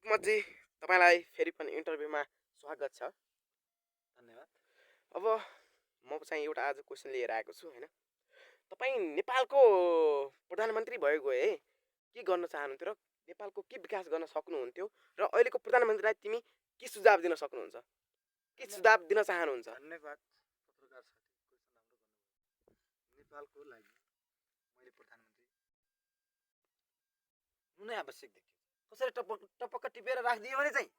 हिक्मतजी तपाईँलाई फेरि पनि इन्टरभ्यूमा स्वागत छ। धन्यवाद। अब म चाहिँ एउटा आज क्वेसन लिएर आएको छु हैन। तपाईँ नेपालको प्रधानमन्त्री भएको भए के गर्न चाहनुहुन्थ्यो र नेपालको के विकास गर्न सक्नुहुन्थ्यो र अहिलेको प्रधानमन्त्रीलाई तिमी के सुझाव दिन सक्नुहुन्छ? के सुझाव दिन चाहनुहुन्छ? धन्यवाद पत्रकार साथी, क्वेसन राम्रो गर्नुभयो। नेपालको लागि मैले प्रधानमन्त्री हुनै आवश्यक देखियो। कसरी टपक्क टिपेर राखिदियो भने चाहिँ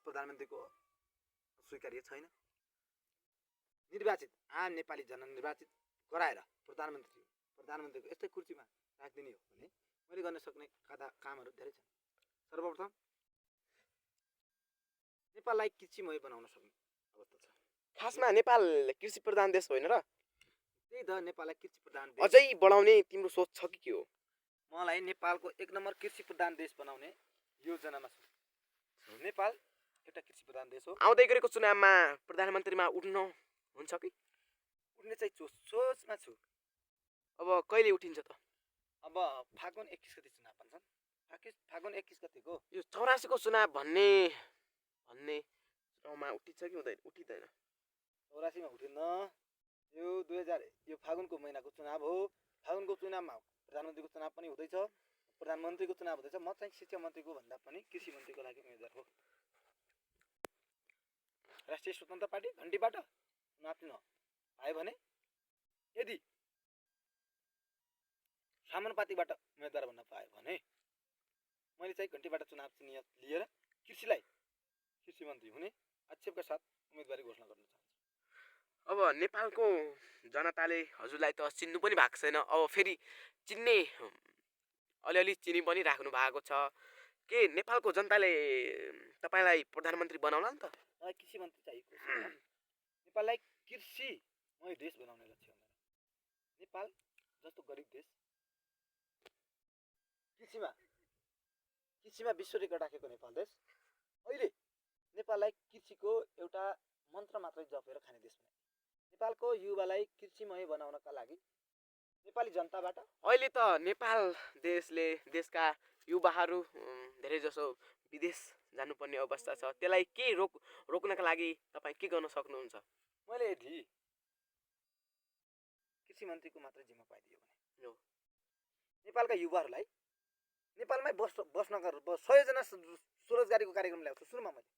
प्रधानमन्त्रीको स्वीकार्य छैन। निर्वाचित आम नेपाली जननिर्वाचित गराएर प्रधानमन्त्रीको यस्तै कुर्सीमा राखिदिने हो भने मैले गर्न सक्ने कामहरू धेरै छन्। सर्वप्रथम नेपाललाई कृषिमय बनाउन सक्ने अवस्था छ। खासमा नेपाल कृषि प्रधान देश होइन र? त्यही त नेपाललाई कृषि प्रधान देश अझै बढाउने तिम्रो सोच छ कि के हो? मलाई नेपालको 1 नम्बर कृषि प्रधान देश बनाउने योजनामा छु। नेपाल एउटा कृषि प्रधान देश हो। आउँदै गरेको चुनावमा प्रधानमन्त्रीमा उठ्न हुन्छ कि? उठ्ने चाहिँ सोचमा छु। अब कहिले उठिन्छ त? अब फागुन 21 गते चुनाव भन्छन्। फागुन 21 गतेको यो 84 को चुनाव भन्ने चुनावमा उठिन्छ कि उठिँदैन? 84 मा उठिन्न। यो 2000 यो फागुनको महिनाको चुनाव हो। फागुनको चुनावमा प्रधानमन्त्रीको चुनाव पनि हुँदैछ, प्रधानमन्त्रीको चुनाव हुँदैछ। म चाहिँ शिक्षा मन्त्रीको भन्दा पनि कृषि मन्त्रीको लागि उम्मेदवार हो। राष्ट्रिय स्वतन्त्र पार्टी घण्टीबाट चुनाव चिन्ह पायो भने, यदि समानुपातिकबाट उम्मेदवार भन्न पायो भने मैले चाहिँ घण्टीबाट चुनाव चिन्ह लिएर कृषि मन्त्री हुने आक्षेपका साथ उम्मेदवारी घोषणा गर्न चाहन्छु। अब नेपालको जनताले हजुरलाई त चिन्नु पनि भएको छैन। अब फेरि चिन्ने अलिअलि चिनी पनि राख्नु भएको छ। के नेपालको जनताले तपाईलाई प्रधानमन्त्री बनाउला नि त? मलाई कृषि मन्त्री चाहिएको छैन। नेपाललाई कृषिमय देश बनाउने लक्ष्य हो। नेपाल जस्तो गरिब देश कृषिमा विश्व रेकर्ड राखेको नेपाल देश अहिले नेपाललाई कृषिको एउटा मन्त्र मात्रै जपेर खाने देश बनायो। नेपालको युवालाई कृषिमय बनाउनका लागि नेपाली जनताबाट अहिले त नेपाल देशका युवाहरू धेरै जसो विदेश जानुपर्ने अवस्था छ। त्यसलाई के रोक्नका लागि तपाईँ के गर्न सक्नुहुन्छ? मैले यदि कृषि मन्त्रीको मात्र जिम्मा पाइदियो भने नेपालका युवाहरूलाई नेपालमै बस्नका 100 जना स्वरोजगारीको कार्यक्रम ल्याउँछु सुरुमा मैले।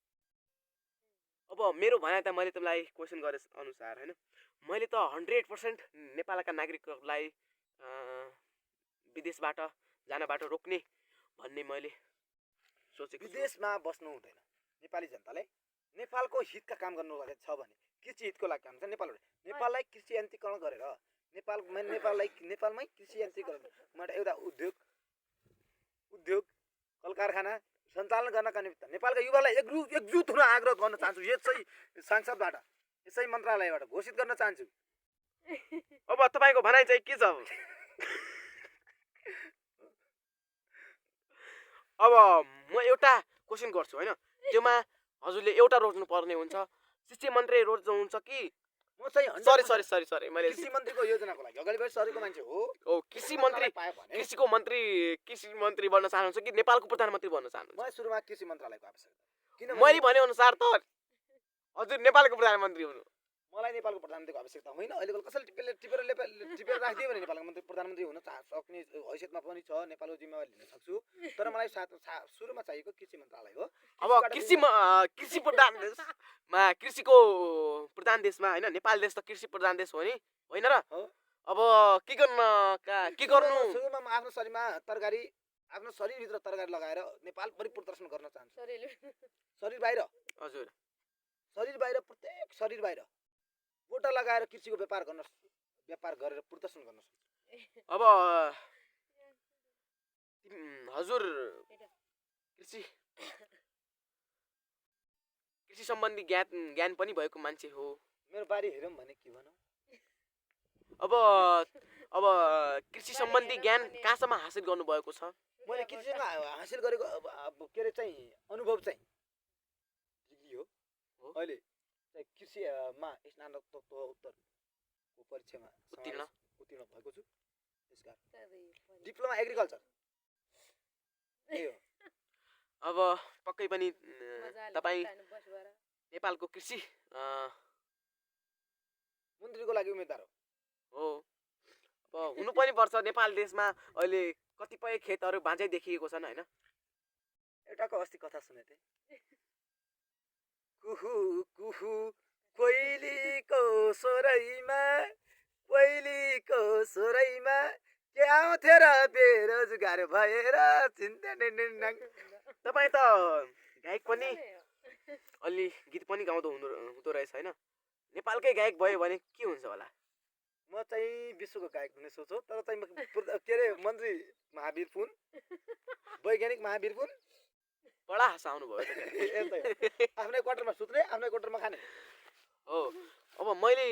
अब मेरो भनाइ त मैले तिमीलाई क्वेसन गरे अनुसार हैन, मैले त 100% नेपालका नागरिकहरूलाई विदेशबाट जानबाट रोक्ने भन्ने मैले सोचेको छु। विदेशमा बस्नु हुँदैन। नेपाली जनताले नेपालको हितका काम गर्नु लागि छ भने कृषि हितको लागि काम छ। नेपाललाई कृषि यान्त्रिकरण गरेर नेपालमै कृषि यान्त्रिकरण एउटा उद्योग कल कारखाना सञ्चालन गर्नका निमित्त नेपालका युवालाई एकजुट हुन आग्रह गर्न चाहन्छु। यसै संसदबाट यसै मन्त्रालयबाट घोषित गर्न चाहन्छु। अब तपाईको भनाइ चाहिँ के छ? अब म एउटा क्वेसन गर्छु हैन, त्योमा हजुरले एउटा रोज्नु पर्ने हुन्छ। शिक्षा मन्त्री रोज्नुहुन्छ कि म चाहिँ सरी मैले कृषि मन्त्रीको योजनाको लागि अगाडि बढी सरेको मान्छे हो। कृषि मन्त्री बन्न चाहनुहुन्छ कि नेपालको प्रधानमन्त्री बन्न चाहनुहुन्छ? म सुरुमा कृषि मन्त्रालयको आवश्यकता। किन मैले भने अनुसार त हजुर नेपालको प्रधानमन्त्री हुनु। मलाई नेपालको प्रधानमन्त्रीको आवश्यकता होइन। अहिलेको कसैले टिपेर राखिदियो भने नेपालको प्रधानमन्त्री हुन सक्ने हैसियतमा पनि छ। नेपालको जिम्मेवारी लिन सक्छु। तर मलाई सुरुमा चाहिएको कृषि मन्त्रालय हो। अब कृषि प्रधान देशमा कृषिको प्रधान देशमा हैन, नेपाल देश त कृषि प्रधान देश हो नि, होइन र? अब के गर्नु सुरुमा म आफ्नो शरीरभित्र तरकारी लगाएर नेपाल परिप्रदर्शन गर्न चाहन्छु। शरीर बाहिर हजुर, शरीर बाहिर प्रत्येक शरीर बाहिर गोटा लगाएर कृषिको व्यापार गरेर प्रदर्शन गर्न सक्छु। अब हजुर कृषि सम्बन्धी ज्ञान पनि भएको मान्छे हो। मेरो बारी हेरौँ भने के भनौँ? अब कृषि सम्बन्धी ज्ञान कहाँसम्म हासिल गर्नुभएको छ? मैले कृषिमा हासिल गरेको के अरे चाहिँ अनुभव चाहिँ डिग्री हो। अहिले चाहिँ कृषिमा स्नातकोत्तरको परीक्षामा उत्तीर्ण भएको छु। त्यसकारण डिप्लोमा एग्रिकल्चर अब पक्कै पनि तपाईँ नेपालको कृषि मन्त्रीको लागि उम्मेदवार हो। हो अब हुनु पनि पर्छ। नेपाल देशमा अहिले कतिपय खेतहरू बाँझै देखिएको छन् होइन। एउटाको अस्ति कथा सुनेको थिएँ। कुहु कुहु कोइलीको स्वरैमा के आउँथे र बेरोजगार भएर चिन्ता। तपाईँ त गायक पनि अलि गीत पनि गाउँदो हुँदो रहेछ होइन। नेपालकै गायक भयो भने के हुन्छ होला? म चाहिँ विश्वको गायक हुने सोच हो। तर चाहिँ के अरे मन्त्री महावीर पुन, वैज्ञानिक महावीर पुन बडा हँसाउनु भयो। आफ्नै क्वार्टरमा सुत्ने, आफ्नै क्वार्टरमा खाने हो। अब मैले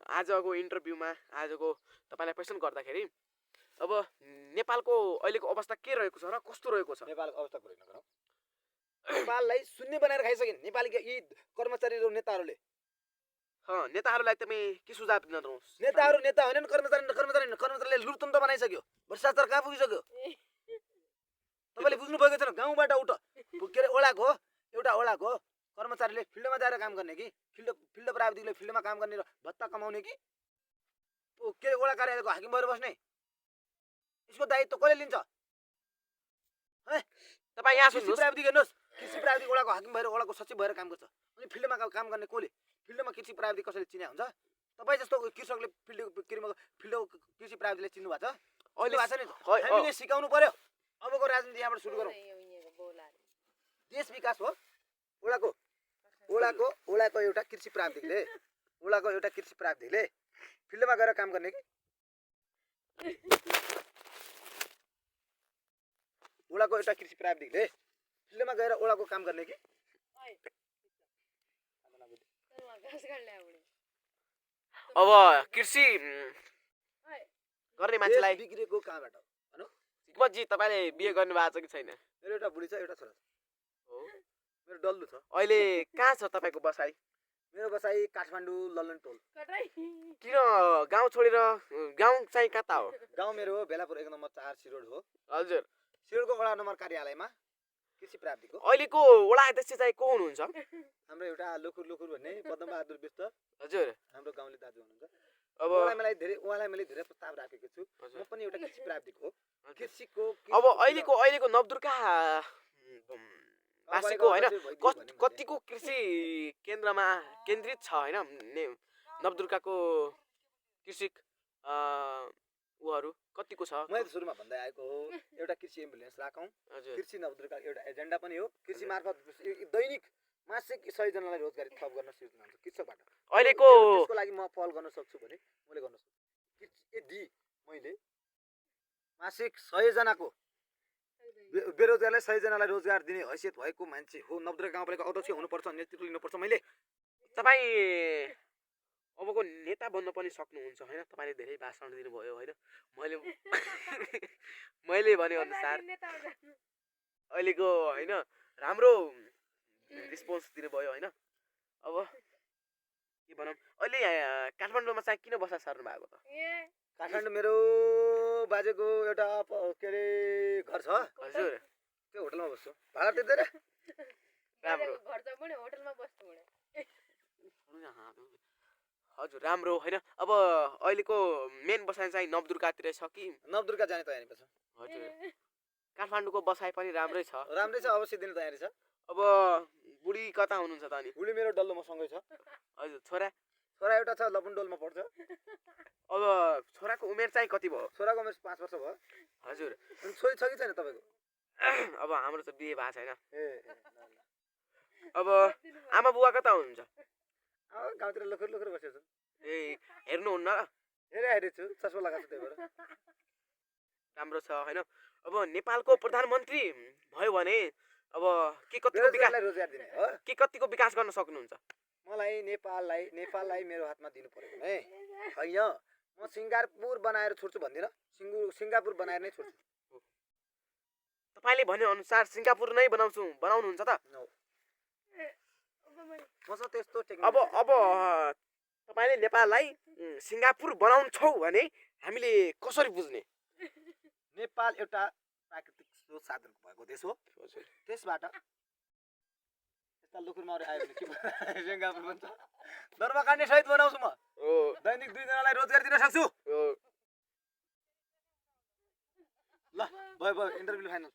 आजको इन्टरभ्यूमा आजको तपाईँलाई क्वेसन गर्दाखेरि अब नेपालको अहिलेको अवस्था के रहेको छ र कस्तो रहेको छ? नेपालको अवस्था कुरा नगरौँ। नेपाललाई शून्य बनाएर खाइसके नेपाली यी कर्मचारी र नेताहरूले। नेताहरूलाई तपाईँ के सुझाव दिन चाहनुहुन्छ? नेताहरू नेता होइनन्, कर्मचारीले लुटतन्त्र बनाइसक्यो। भ्रष्टाचार कहाँ पुगिसक्यो तपाईँले बुझ्नु भएको छैन। गाउँबाट उठ के अरे ओडाको एउटा ओडाको कर्मचारीले फिल्डमा जाएर काम गर्ने कि फिल्ड प्राविधिकले फिल्डमा काम गर्ने र भत्ता कमाउने कि के अरे ओडा कार्यालयको हाकिम भएर बस्ने? यसको दायित्व कसले लिन्छ? तपाईँ यहाँ कृषि प्राविधिक हेर्नुहोस्, कृषि प्राविधिक ओडाको हाकिम भएर ओडाको सचिव भएर काम गर्छ। अनि फिल्डमा काम गर्ने कसले? फिल्डमा कृषि प्राविधिक कसैले चिन्या हुन्छ? तपाईँ जस्तो कृषकले फिल्डको कृषि प्राविधिकले चिन्नु भएको छ? अहिले भएको छैन। हामीले सिकाउनु पर्यो। अबको राजनीति यहाँबाट सुरु गरौँ। देश विकास हो। ओडाको एउटा कृषि प्राविधिकले फिल्डमा गएर काम गर्ने कि ओडाको एउटा कृषि प्राविधिकले फिल्डमा गएर ओडाको काम गर्ने कि अब कृषि गर्ने मान्छेलाई बिग्रेको कहाँबाट भनौँ? हिक्मतजी तपाईँले बिहे गर्नु भएको छ कि छैन? मेरो एउटा बुढी छ, एउटा छोरा छ। मेरो डल्लु छ। अहिले कहाँ छ तपाईँको बसाइ? मेरो बसाइ काठमाडौँ ललन टोल। किन गाउँ छोडेर? गाउँ चाहिँ कता हो? गाउँ मेरो हो बेलापुर 1 नम्बर 4 सिरोड हो। हजुर। सिरोडको वडा नम्बर कार्यालयमा कृषि प्राविधिक हो। अहिलेको वडा अध्यक्ष चाहिँ को हुनुहुन्छ? हाम्रो एउटा लुखुर भन्ने पद्मबहादुर विष्ट। हजुर। हाम्रो गाउँले दाजु हुनुहुन्छ। अब उहाँलाई मैले धेरै प्रस्ताव राखेको छु। म पनि एउटा कृषि प्राविधिक हो। अब अहिलेको नवदुर्गा वासीको होइन कतिको कृषि केन्द्रमा केन्द्रित छ होइन नवदुर्गाको कृषि उहरू कतिको छ? मैले सुरुमा भन्दै आएको हो एउटा कृषि एम्बुलेन्स राखौँ। कृषि नवदुर्गा एउटा एजेन्डा पनि हो। कृषि मार्फत दैनिक मासिक 100 जनालाई रोजगारी थप गर्न सिर्जना हुन्छ कृषकबाट। अहिलेको त्यसको लागि म पहल गर्न सक्छु भने मैले गर्न सक्छु। यदि मैले मासिक 100 जनाको बेरोजगारलाई 100 जनालाई रोजगार दिने हैसियत भएको मान्छे हो। नवदुर्गा गाउँपालिका अध्यक्ष हुनुपर्छ, नेतृत्व लिनुपर्छ मैले। तपाईँ अबको नेता बन्न पनि सक्नुहुन्छ होइन। तपाईँले धेरै भाषण दिनुभयो होइन। मैले भने अनुसार अहिलेको होइन राम्रो रिस्पोन्स दिनुभयो होइन। अब के भनौँ अहिले काठमाडौँमा चाहिँ किन बस्न सर्नु भएको त? काठमाडौँ मेरो बाजेको एउटा के अरे घर छ। हजुर। त्यो होटलमा बस्छु। भाडा तिर्दैन? राम्रो। हजुर राम्रो होइन। अब अहिलेको मेन बसाइ चाहिँ नवदुर्गातिर छ कि? नवदुर्गा जाने तयारी छ। हजुर। काठमाडौँको बसाइ पनि राम्रै छ। राम्रै छ, अवश्य दिने तयारी छ। अब बुढी कता हुनुहुन्छ त अनि? बुढी मेरो डल्लो मसँगै छ। हजुर। छोरा एउटा छ, लपुनडोलमा पढ्छ। अब छोराको उमेर चाहिँ कति भयो? छोराको उमेर 5 वर्ष भयो। हजुर। अनि छोरी छ कि छैन तपाईँको? अब हाम्रो त बिहे भएको छैन। अब आमा बुवा कता हुनुहुन्छ? गाउँतिर लुखुर बसेको छु। हेर्नुहुन्न र? हेरिरहेको छु, चस्मा लगाएको छु त्यही भएर। राम्रो छ होइन। अब नेपालको प्रधानमन्त्री भयो भने अब के कतिको विकास गर्न सक्नुहुन्छ? मलाई नेपाललाई मेरो हातमा दिनु पर्यो भने होइन म सिङ्गापुर बनाएर छोड्छु भन्दिनँ। सिङ्गापुर बनाएर नै छोड्छु। तपाईँले भने अनुसार सिङ्गापुर नै बनाउनुहुन्छ त? अब तपाईँले नेपाललाई सिङ्गापुर बनाउँछौ भने हामीले कसरी बुझ्ने? नेपाल एउटा प्राकृतिक स्रोत साधनको भएको देश हो। हजुर त्यसबाट यस्ता लुखुर माउरी आयो भने के सिङ्गापुर भन्छ दरमा काट्ने सहित बनाउँछु म। हो दैनिक 2 जनालाई रोजगार दिन सक्छु। हो ल भयो इन्टरभ्यू फाइनल।